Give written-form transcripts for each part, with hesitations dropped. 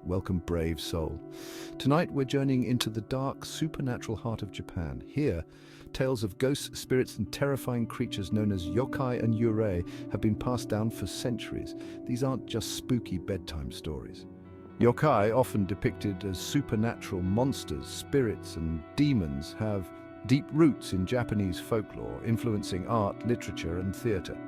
Welcome, brave soul. Tonight we're journeying into the dark, supernatural heart of Japan. Here, tales of ghosts, spirits, and terrifying creatures known as yokai and yurei have been passed down for centuries. These aren't just spooky bedtime stories. Yokai, often depicted as supernatural monsters, spirits, and demons, have deep roots in Japanese folklore, influencing art, literature, and theatre.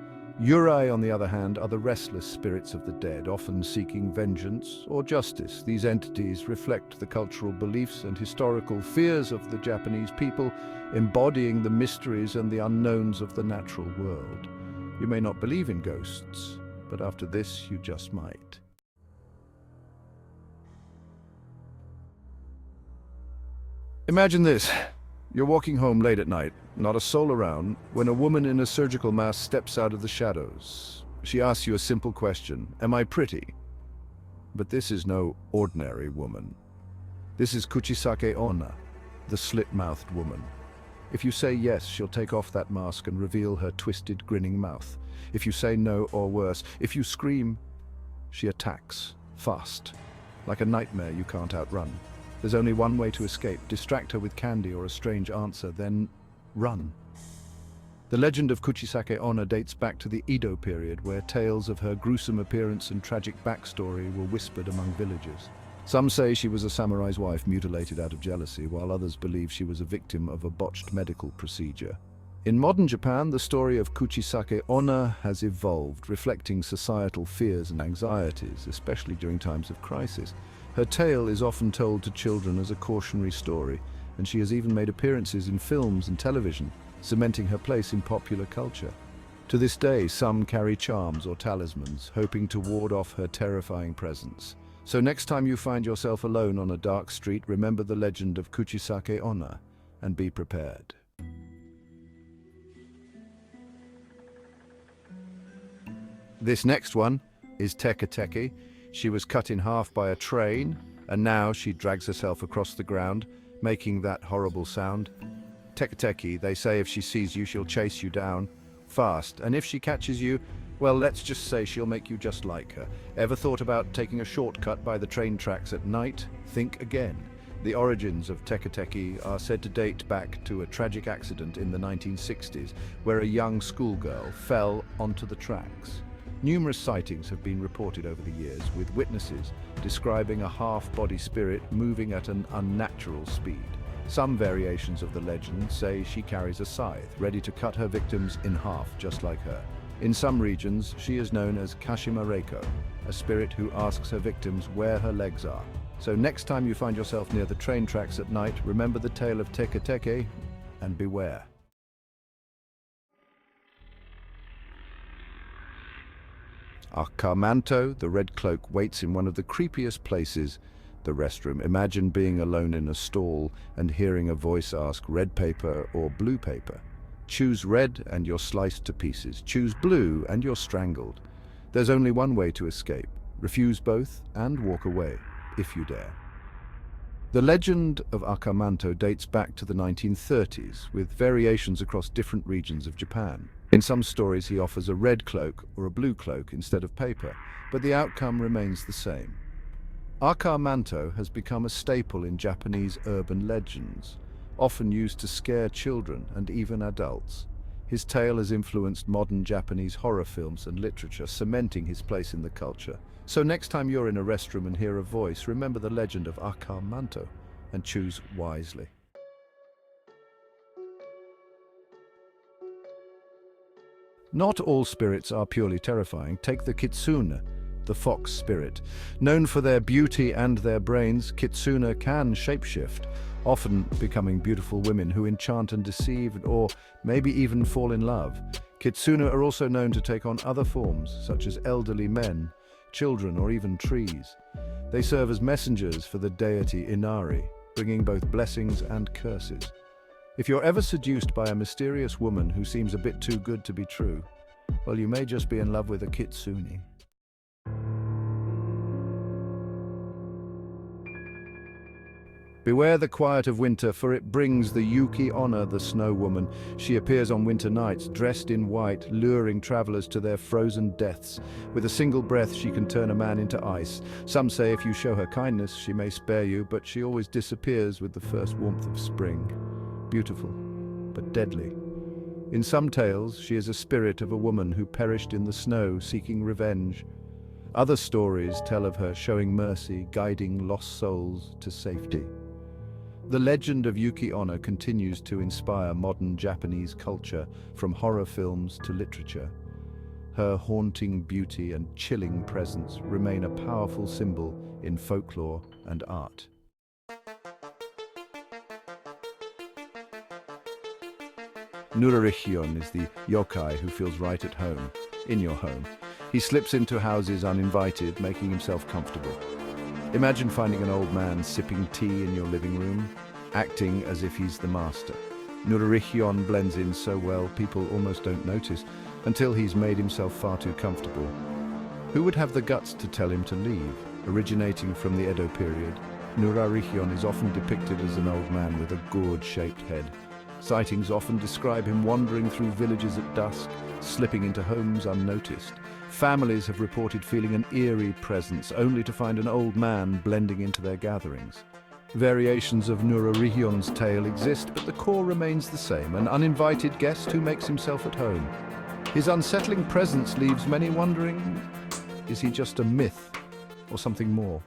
Yurei, on the other hand, are the restless spirits of the dead, often seeking vengeance or justice. These entities reflect the cultural beliefs and historical fears of the Japanese people, embodying the mysteries and the unknowns of the natural world. You may not believe in ghosts, but after this, you just might. Imagine this. You're walking home late at night, not a soul around, when a woman in a surgical mask steps out of the shadows. She asks you a simple question: am I pretty? But this is no ordinary woman. This is Kuchisake-Onna, the slit-mouthed woman. If you say yes, she'll take off that mask and reveal her twisted, grinning mouth. If you say no, or worse, if you scream, she attacks, fast, like a nightmare you can't outrun. There's only one way to escape: distract her with candy or a strange answer, then run. The legend of Kuchisake-Onna dates back to the Edo period, where tales of her gruesome appearance and tragic backstory were whispered among villagers. Some say she was a samurai's wife mutilated out of jealousy, while others believe she was a victim of a botched medical procedure. In modern Japan, the story of Kuchisake-Onna has evolved, reflecting societal fears and anxieties, especially during times of crisis. Her tale is often told to children as a cautionary story, and she has even made appearances in films and television, cementing her place in popular culture. To this day, some carry charms or talismans, hoping to ward off her terrifying presence. So next time you find yourself alone on a dark street, remember the legend of Kuchisake-Onna and be prepared. This next one is Teke. She was cut in half by a train, and now she drags herself across the ground, making that horrible sound. Teke, they say if she sees you, she'll chase you down fast, and if she catches you, well, let's just say she'll make you just like her. Ever thought about taking a shortcut by the train tracks at night? Think again. The origins of Teke are said to date back to a tragic accident in the 1960s, where a young schoolgirl fell onto the tracks. Numerous sightings have been reported over the years, with witnesses describing a half-body spirit moving at an unnatural speed. Some variations of the legend say she carries a scythe, ready to cut her victims in half just like her. In some regions, she is known as Kashimareko, a spirit who asks her victims where her legs are. So next time you find yourself near the train tracks at night, remember the tale of Teke and beware. Manto, the red cloak, waits in one of the creepiest places, the restroom. Imagine being alone in a stall and hearing a voice ask, red paper or blue paper? Choose red and you're sliced to pieces. Choose blue and you're strangled. There's only one way to escape. Refuse both and walk away, if you dare. The legend of Manto dates back to the 1930s, with variations across different regions of Japan. In some stories, he offers a red cloak or a blue cloak instead of paper, but the outcome remains the same. Manto has become a staple in Japanese urban legends, often used to scare children and even adults. His tale has influenced modern Japanese horror films and literature, cementing his place in the culture. So next time you're in a restroom and hear a voice, remember the legend of Manto and choose wisely. Not all spirits are purely terrifying. Take the Kitsune, the fox spirit. Known for their beauty and their brains, Kitsune can shapeshift, often becoming beautiful women who enchant and deceive, or maybe even fall in love. Kitsune are also known to take on other forms, such as elderly men, children, or even trees. They serve as messengers for the deity Inari, bringing both blessings and curses. If you're ever seduced by a mysterious woman who seems a bit too good to be true, well, you may just be in love with a Kitsune. Beware the quiet of winter, for it brings the Yuki-Onna, the snow woman. She appears on winter nights, dressed in white, luring travelers to their frozen deaths. With a single breath, she can turn a man into ice. Some say if you show her kindness, she may spare you, but she always disappears with the first warmth of spring. Beautiful, but deadly. In some tales, she is a spirit of a woman who perished in the snow, seeking revenge. Other stories tell of her showing mercy, guiding lost souls to safety. The legend of Yuki-Onna continues to inspire modern Japanese culture, from horror films to literature. Her haunting beauty and chilling presence remain a powerful symbol in folklore and art. Nurarihyon is the yokai who feels right at home, in your home. He slips into houses uninvited, making himself comfortable. Imagine finding an old man sipping tea in your living room, acting as if he's the master. Nurarihyon blends in so well, people almost don't notice, until he's made himself far too comfortable. Who would have the guts to tell him to leave? Originating from the Edo period, Nurarihyon is often depicted as an old man with a gourd-shaped head. Sightings often describe him wandering through villages at dusk, slipping into homes unnoticed. Families have reported feeling an eerie presence, only to find an old man blending into their gatherings. Variations of Nurarihyon's tale exist, but the core remains the same, an uninvited guest who makes himself at home. His unsettling presence leaves many wondering, is he just a myth or something more?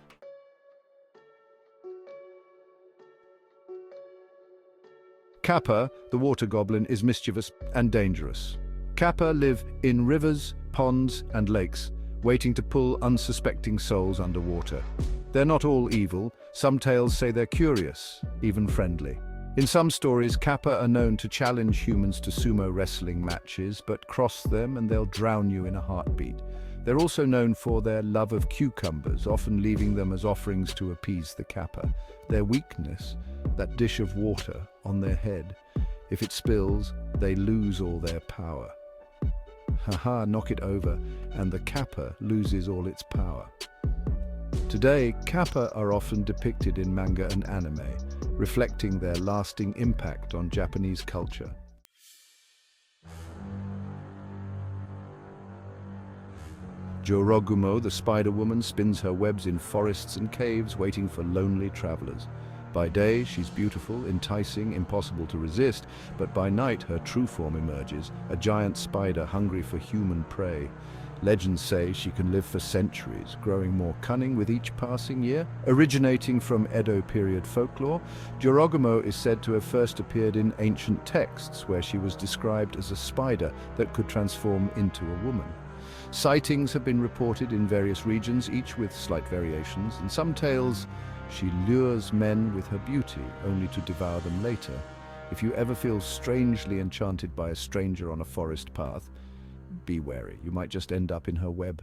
Kappa, the water goblin, is mischievous and dangerous. Kappa live in rivers, ponds, and lakes, waiting to pull unsuspecting souls underwater. They're not all evil. Some tales say they're curious, even friendly. In some stories, Kappa are known to challenge humans to sumo wrestling matches, but cross them and they'll drown you in a heartbeat. They're also known for their love of cucumbers, often leaving them as offerings to appease the Kappa. Their weakness, that dish of water on their head. If it spills, they lose all their power. Haha, knock it over, and the Kappa loses all its power. Today, Kappa are often depicted in manga and anime, reflecting their lasting impact on Japanese culture. Jorogumo, the spider woman, spins her webs in forests and caves, waiting for lonely travelers. By day, she's beautiful, enticing, impossible to resist, but by night her true form emerges, a giant spider hungry for human prey. Legends say she can live for centuries, growing more cunning with each passing year. Originating from Edo period folklore, Jorogumo is said to have first appeared in ancient texts, where she was described as a spider that could transform into a woman. Sightings have been reported in various regions, each with slight variations. In some tales, she lures men with her beauty, only to devour them later. If you ever feel strangely enchanted by a stranger on a forest path, be wary. You might just end up in her web.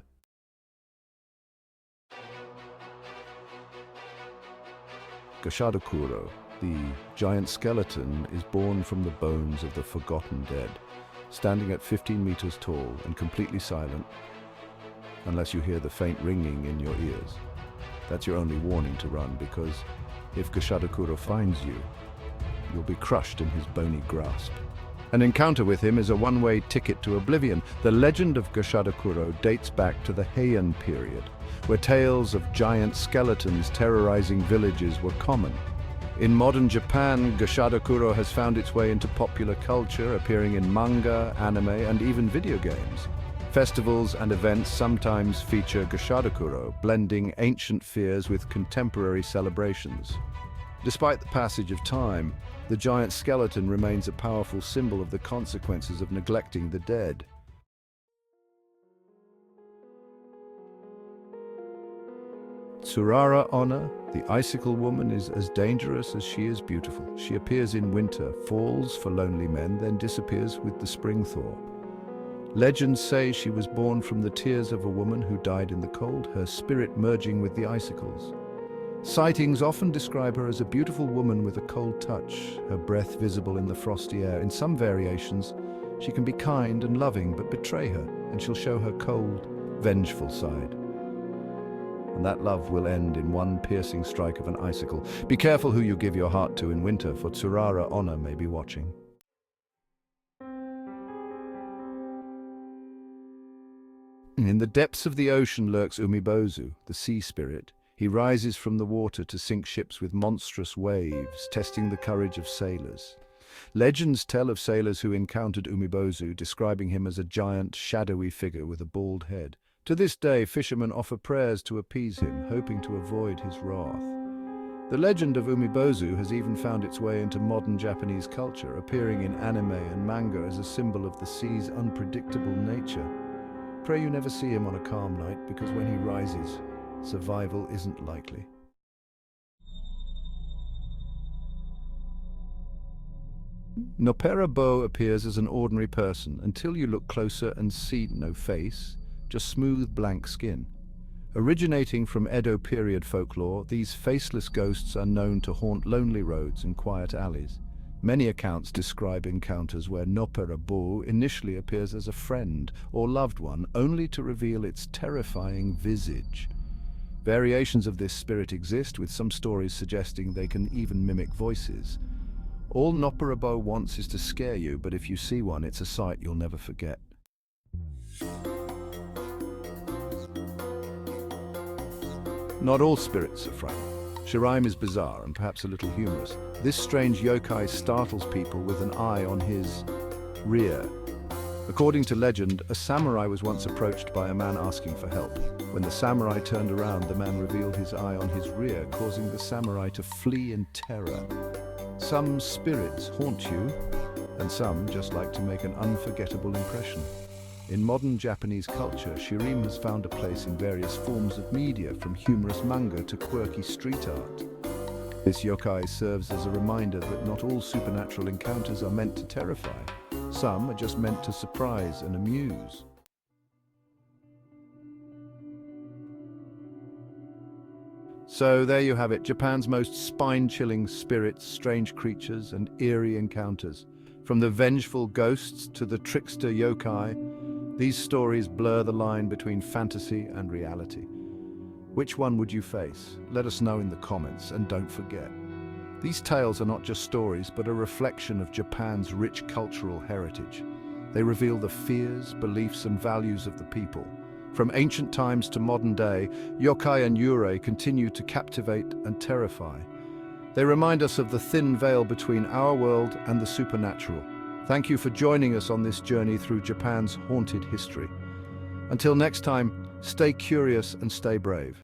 Gashadokuro, the giant skeleton, is born from the bones of the forgotten dead, standing at 15 meters tall and completely silent, unless you hear the faint ringing in your ears. That's your only warning to run, because if Gashadokuro finds you, you'll be crushed in his bony grasp. An encounter with him is a one-way ticket to oblivion. The legend of Gashadokuro dates back to the Heian period, where tales of giant skeletons terrorizing villages were common. In modern Japan, Gashadokuro has found its way into popular culture, appearing in manga, anime, and even video games. Festivals and events sometimes feature Gashadokuro, blending ancient fears with contemporary celebrations. Despite the passage of time, the giant skeleton remains a powerful symbol of the consequences of neglecting the dead. Tsurara-Onna, the icicle woman, is as dangerous as she is beautiful. She appears in winter, falls for lonely men, then disappears with the spring thaw. Legends say she was born from the tears of a woman who died in the cold, her spirit merging with the icicles. Sightings often describe her as a beautiful woman with a cold touch, her breath visible in the frosty air. In some variations, she can be kind and loving, but betray her, and she'll show her cold, vengeful side. and that love will end in one piercing strike of an icicle. Be careful who you give your heart to in winter, for Tsurara-Onna may be watching. In the depths of the ocean lurks Umibozu, the sea spirit. He rises from the water to sink ships with monstrous waves, testing the courage of sailors. Legends tell of sailors who encountered Umibozu, describing him as a giant, shadowy figure with a bald head. To this day, fishermen offer prayers to appease him, hoping to avoid his wrath. The legend of Umibozu has even found its way into modern Japanese culture, appearing in anime and manga as a symbol of the sea's unpredictable nature. Pray you never see him on a calm night, because when he rises, survival isn't likely. Noppera-Bo appears as an ordinary person until you look closer and see no face, just smooth blank skin. Originating from Edo period folklore, these faceless ghosts are known to haunt lonely roads and quiet alleys. Many accounts describe encounters where Noppera-Bo initially appears as a friend or loved one, only to reveal its terrifying visage. Variations of this spirit exist, with some stories suggesting they can even mimic voices. All Noppera-Bo wants is to scare you, but if you see one, it's a sight you'll never forget. Not all spirits are frightening. Shirime is bizarre and perhaps a little humorous. This strange yokai startles people with an eye on his rear. According to legend, a samurai was once approached by a man asking for help. When the samurai turned around, the man revealed his eye on his rear, causing the samurai to flee in terror. Some spirits haunt you, and some just like to make an unforgettable impression. In modern Japanese culture, Shirime has found a place in various forms of media, from humorous manga to quirky street art. This yokai serves as a reminder that not all supernatural encounters are meant to terrify. Some are just meant to surprise and amuse. So there you have it, Japan's most spine-chilling spirits, strange creatures, and eerie encounters. From the vengeful ghosts to the trickster yokai, these stories blur the line between fantasy and reality. Which one would you face? Let us know in the comments, and don't forget, these tales are not just stories, but a reflection of Japan's rich cultural heritage. They reveal the fears, beliefs, and values of the people. From ancient times to modern day, yokai and yurei continue to captivate and terrify. They remind us of the thin veil between our world and the supernatural. Thank you for joining us on this journey through Japan's haunted history. Until next time, stay curious and stay brave.